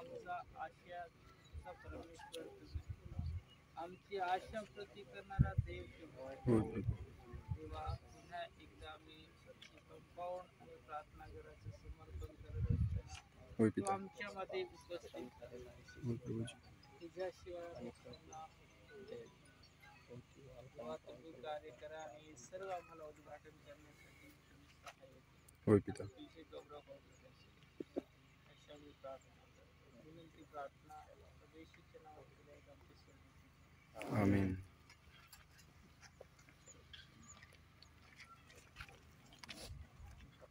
आमचा आशाचा परमेश्वर आमची आशा प्रती करणारा देव तेव्हा पुन्हा एकदा आम्ही कंपाऊंड आणि प्रार्थना घराचं समर्पण करत असताना तो आमच्यामध्ये उपस्थित तुझ्याशिवाय तुम्ही कार्य करा आणि सर्व आम्हाला उद्घाटन करण्यासाठी होय पिता गौरव अशा विनंती प्रार्थना प्रदेशीच्या नावात आमीन.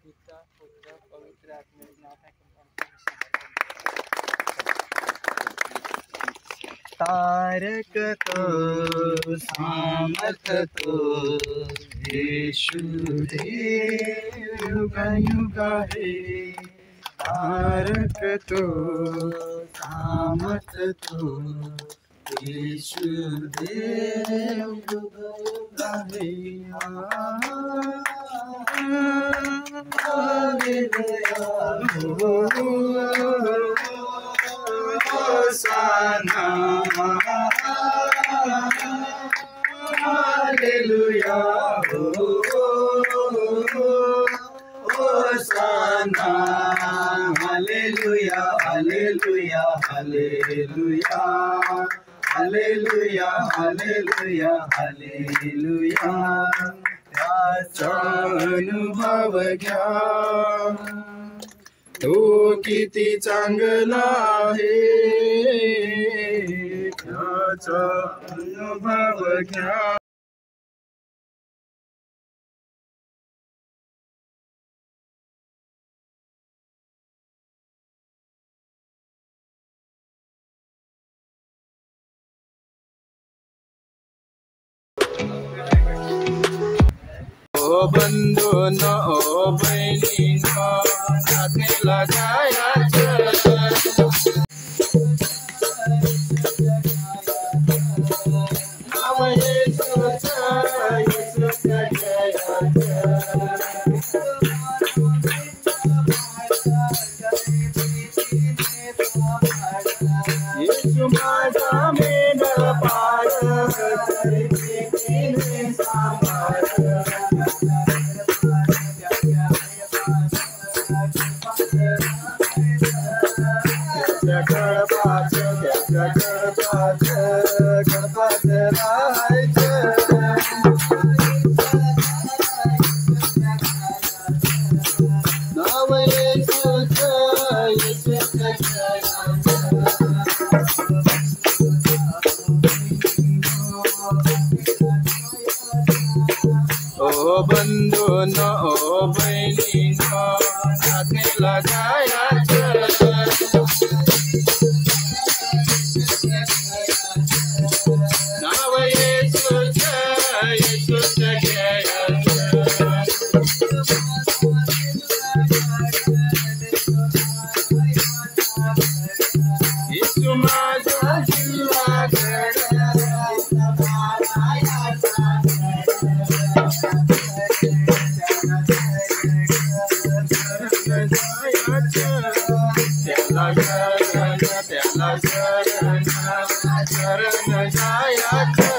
पिता पुत्र पवित्र आत्म्याचे नाव आहे. तारक तो सामर्थ तो यीशु देव युगा युगा है. तारक तो सामर्थ तो यीशु देव युगा युगा है. Hosanna, hallelujah, Hosanna, hallelujah, hallelujah, hallelujah, hallelujah, hallelujah, hallelujah. त्याचा अनुभव घ्या तो किती चांगला आहे. त्याचा अनुभव घ्या. ओ बंधून ओ बहिणींनो प्रार्थनेला जायचं. नाव येशूचं येशूचं घ्यायचं. येशू माझा मेंढपाळ प्रीतीने सांभाळ. गणपत राहायचं. नाव येशूचं येशूचं ओ बंधून ओ बहिणींनो प्रार्थनेला जायचं. नाव येशूचं येशूचं घ्यायचं. येशू माझा जीवागड त्याला शरण जायचं.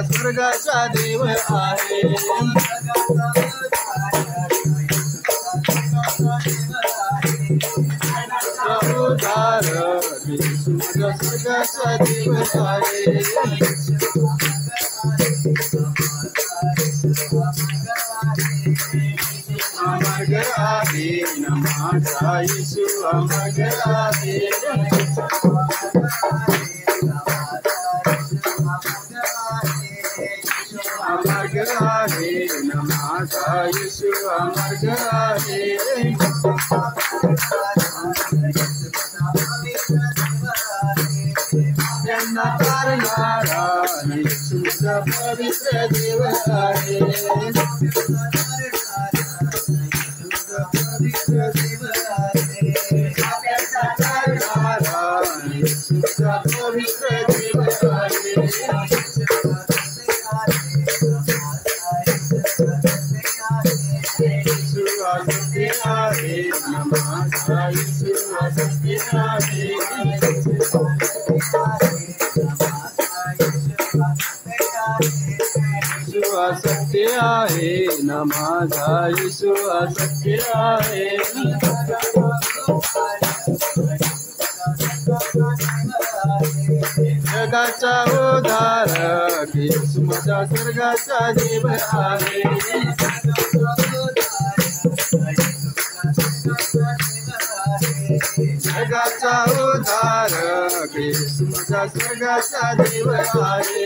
स्वर्गाचा देव आहे. उद्धार येशू माझा स्वर्गाचा देव आहे. अमर आहे ना माझा येशू अमर आहे. अमर आहे ना माझा येशू अमर आहे. त्यांना तारणारा येशू माझा पवित्र देव आहे. पवित्र देव सत्य आहे माझा येशू सत्य आहे. सत्य आहे ना माझा येशू सत्य आहे. जगाचा उद्धारक येशू माझा स्वर्गाचा देव आहे. जगाचा उद्धारक येशू माझा स्वर्गाचा देव आहे.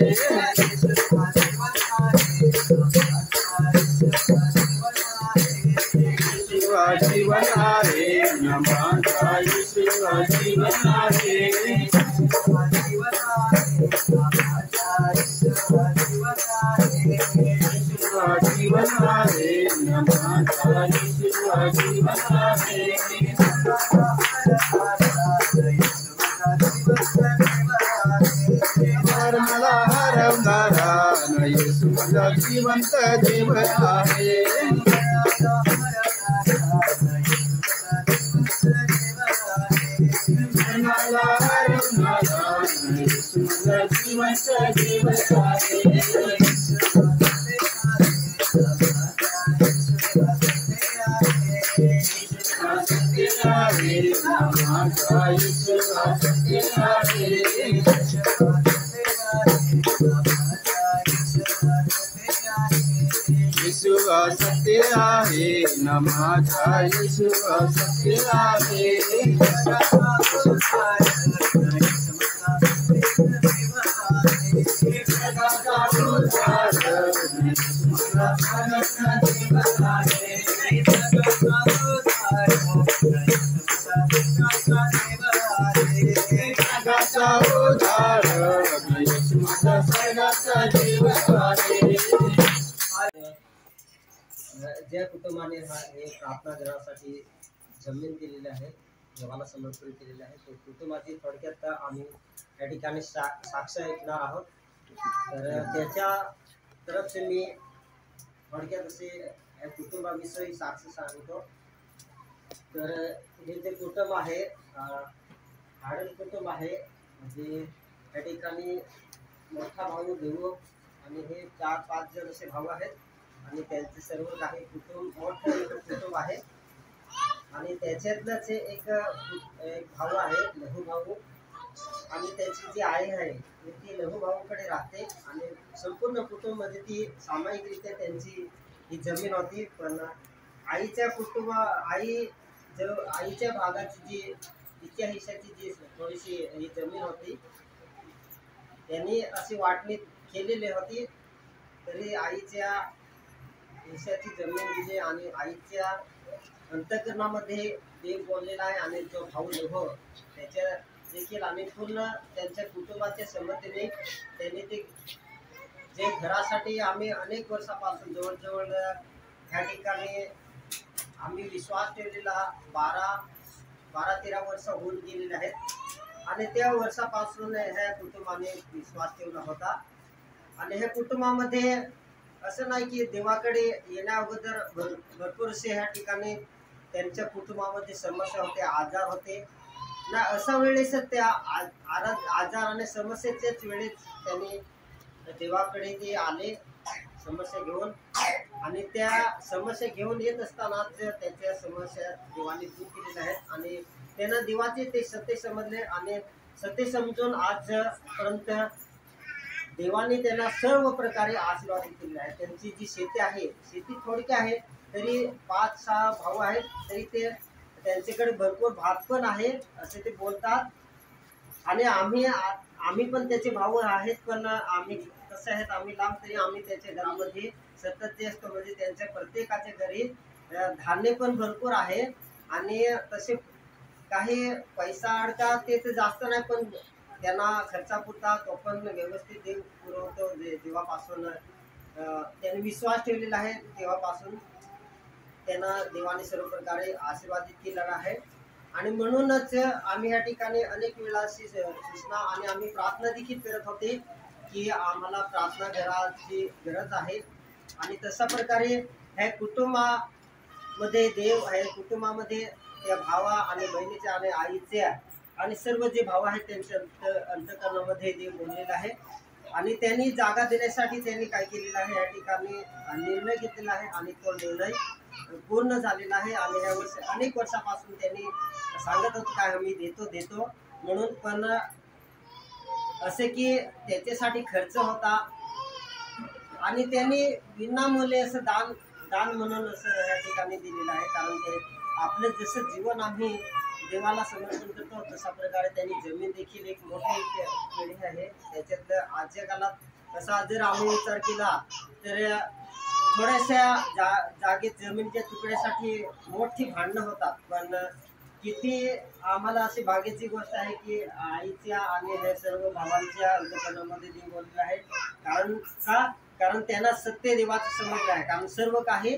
जीवन आहे ना माझा येशू जीवन आहे. जीवन आहे ना माझा येशू जीवन आहे. मला हरवणारा ना येशू माझा जिवंत देव आहे. मला हरवणारा ना येशू माझा जिवंत देव आहे. माझा येशू सत्य आहे. येशू सत्य आहे ना माझा येशू सत्य आहे. ज्या कुटुंबाने हे प्रार्थना घरासाठी जमीन दिलेली आहे, देवाला समर्पण केलेले आहे, तो कुटुंबाची थोडक्यात आम्ही या ठिकाणी साक्ष ऐकणार आहोत. तर त्याच्या तरफचे मी थोडक्यात असे या कुटुंबाविषयी साक्ष सांगतो. तर हे जे कुटुंब आहे हाडल कुटुंब आहे. म्हणजे या ठिकाणी मोठा भाऊ देऊ आणि हे 4-5 जण असे भाऊ आहेत आणि त्यांचे सर्व काही कुटुंब मोठं कुटुंब आहे. आणि त्याच्यातलंच एक भाऊ आहे लहू भाऊ आणि त्याची जी आई आहे ती लहू भाऊकडे राहते. आणि संपूर्ण कुटुंब म्हणजे ती सामायिकरित्या त्यांची ही जमीन होती. पण आईच्या आईच्या भागाची जी तिच्या हिश्श्याची जी थोडीशी ही जमीन होती त्यांनी अशी वाटणी केलेली होती. तरी आईच्या हिश्श्याची जमीन दिली आणि आईच्या अंतःकरणामध्ये देव बोललेला आहे. आणि जो भाऊ लोह त्याच्या देखील आम्ही पूर्ण त्यांच्या कुटुंबाच्या संमतीने त्यांनी ते जे घरासाठी आम्ही अनेक वर्षापासून जवळजवळ ह्या ठिकाणी आम्ही विश्वास ठेवलेला 12-13 वर्ष होऊन गेलेले आहेत. आणि त्या वर्षापासून ह्या कुटुंबाने विश्वास ठेवला होता. आणि ह्या कुटुंबामध्ये असं नाही की देवाकडे येण्या अगोदर भरपूरसे ह्या ठिकाणी त्यांच्या कुटुंबामध्ये समस्या होते, आजार होते ना. अशा वेळेस त्या आजार आणि समस्येच्याच वेळेस त्यांनी देवाकडे ते आले, समस्या घेऊन, आणि त्या समस्या घेऊन येत असतानाच त्याच्या समस्या देवाने दूर केलेल्या आहेत आणि त्यांना देवाचे ते सत्य समजले आणि सत्य समजून आजपर्यंत देवाने त्यांना सर्व प्रकारे आशीर्वादित केलेले आहे. त्यांची जी शेती आहे, शेती थोडकी आहे तरी 5-6 भाऊ आहेत, तरी ते त्यांच्याकडे भरपूर भात पण आहे असे ते बोलतात. आणि आम्ही पण त्याचे भाऊ आहेत, पण आम्ही कसं आहेत, आम्ही लांब तरी आम्ही त्याच्या घरामध्ये सतत ते असतो. म्हणजे त्यांच्या प्रत्येकाच्या घरी धान्य पण भरपूर आहे आणि तसे काही पैसा अडका ते तर जास्त नाही, पण त्यांना खर्चापुरता तो पण व्यवस्थित देव पुरवतो. देवापासून त्यांनी विश्वास ठेवलेला आहे, तेव्हापासून त्यांना देवाने सर्व प्रकारे आशीर्वादित केलेला आहे. आणि म्हणूनच आम्ही या ठिकाणी अनेक वेळा सूचना आणि आम्ही प्रार्थना देखील करत होते की आम्हाला प्रार्थना घराची गरज आहे. आणि तशा प्रकारे ह्या कुटुंबामध्ये देव आहे, कुटुंबामध्ये त्या भावा आणि बहिणीच्या आणि आईच्या आणि सर्व जे भाव आहेत त्यांच्या अंतकरणामध्ये देव बोललेला आहे. आणि त्यांनी जागा देण्यासाठी त्यांनी काय केलेलं आहे, या ठिकाणी निर्णय घेतलेला आहे आणि तो निर्णय पूर्ण झालेला आहे. आणि ह्या अनेक वर्षापासून त्यांनी सांगत होते काय आम्ही देतो म्हणून, पण असे की त्याच्यासाठी खर्च होता आणि त्यांनी विनामूल्य असं दान म्हणून असं या ठिकाणी दिलेलं आहे. कारण ते आपलं जसं जीवन आम्ही देवाला समर्पण करतो तशा प्रकारे त्यांनी जमीन देखील एक मोठी केली आहे. त्याच्यात आजच्या काळात तसा जर आम्ही विचार केला तर थोड्याशा जागेत जमिनीच्या तुकड्यासाठी मोठी भांडणं होतात. पण किती आम्हाला अशी भाग्याची गोष्ट आहे की आईच्या आणि हे सर्व भावांच्या अंतकरणामध्ये देव बोललेलं आहे. कारण त्यांना सत्य देवाचं समजलं आहे. कारण सर्व काही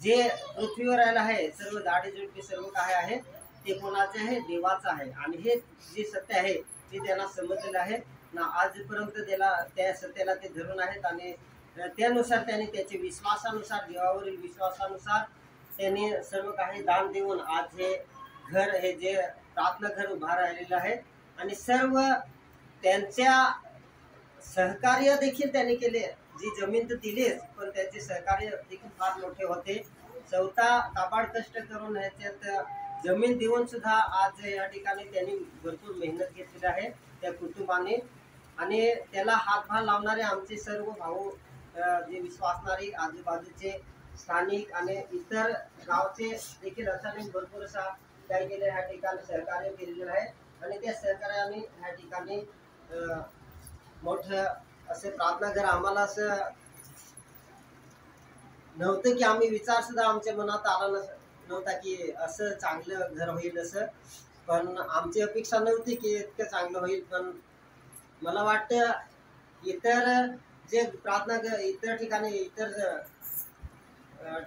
जे पृथ्वीवर राहिलं आहे, सर्व झाडे झुडपे सर्व काही आहे ते कोणाचे आहे, देवाचं आहे. आणि हे जे सत्य आहे ते त्यांना समजलेलं आहे ना. आजपर्यंत त्या सत्याला ते धरून आहेत आणि त्यानुसार त्यांनी त्याच्या विश्वासानुसार, देवावरील विश्वासानुसार त्यांनी सर्व काही दान देऊन आज हे घर, हे जे प्रार्थना घर उभा राहिलेलं आहे. आणि सर्व त्यांच्या सहकार्य देखील त्यांनी केले. जी जमीन तर दिलीच, पण त्यांचे सहकार्य देखील फार मोठे होते. स्वतः काबाड कष्ट करून ह्याच्यात जमीन देऊन सुद्धा आज या ठिकाणी त्यांनी भरपूर मेहनत घेतलेली आहे त्या कुटुंबाने. आणि त्याला हातभार लावणारे आमचे सर्व भाऊ, जे विश्वासणारे आजूबाजूचे स्थानिक आणि इतर गावचे देखील अशाने भरपूर असा काय केले ह्या ठिकाणी सहकार्य केलेलं आहे. आणि त्या सहकार्याने ह्या ठिकाणी मोठं असे प्रार्थना घर आम्हाला असं नव्हतं की आम्ही विचार सुद्धा आमच्या मनात आला नव्हता की असं चांगलं घर होईल असं. पण आमची अपेक्षा नव्हती की इतकं चांगलं होईल. पण मला वाटतं इतर जे प्रार्थना इतर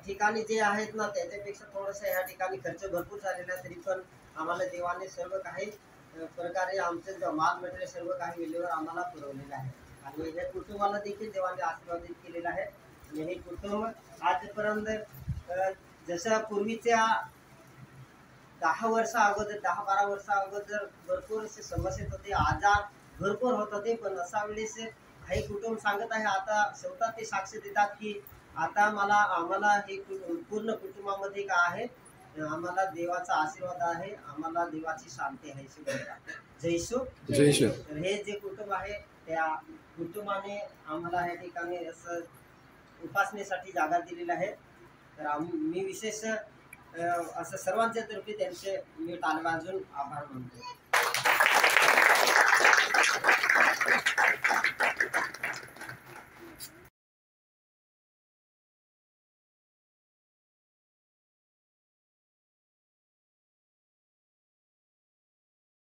ठिकाणी जे आहेत ना त्याच्यापेक्षा थोडंसं ह्या ठिकाणी खर्च भरपूर झालेला आहे. तरी पण आम्हाला देवाने सर्व काही प्रकारे आमचं माल मटेरियल सर्व काही वेळेवर आम्हाला पुरवलेलं आहे. आणि हे कुटुंबाला देखील देवाने आशीर्वादित केलेलं आहे. आणि हे कुटुंब आजपर्यंत जसं पूर्वीच्या 10 वर्षा अगोदर, 10-12 वर्षा अगोदर भरपूर असे समस्या होते, आजार भरपूर होत होते. पण असा वेळेस काही कुटुंब सांगत आहे, आता स्वतः ते साक्ष देतात की आता आम्हाला हे पूर्ण कुटुंबामध्ये काय आहे, आम्हाला देवाचा आशीर्वाद आहे, आम्हाला देवाची शांती आहे. जय श्री. तर हे जे कुटुंब आहे त्या कुटुंबाने आम्हाला या ठिकाणी असं उपासनेसाठी जागा दिलेली आहे. तर मी विशेष असं सर्वांच्या तर्फे त्यांचे मी टाळ्या वाजवून आभार मानतो.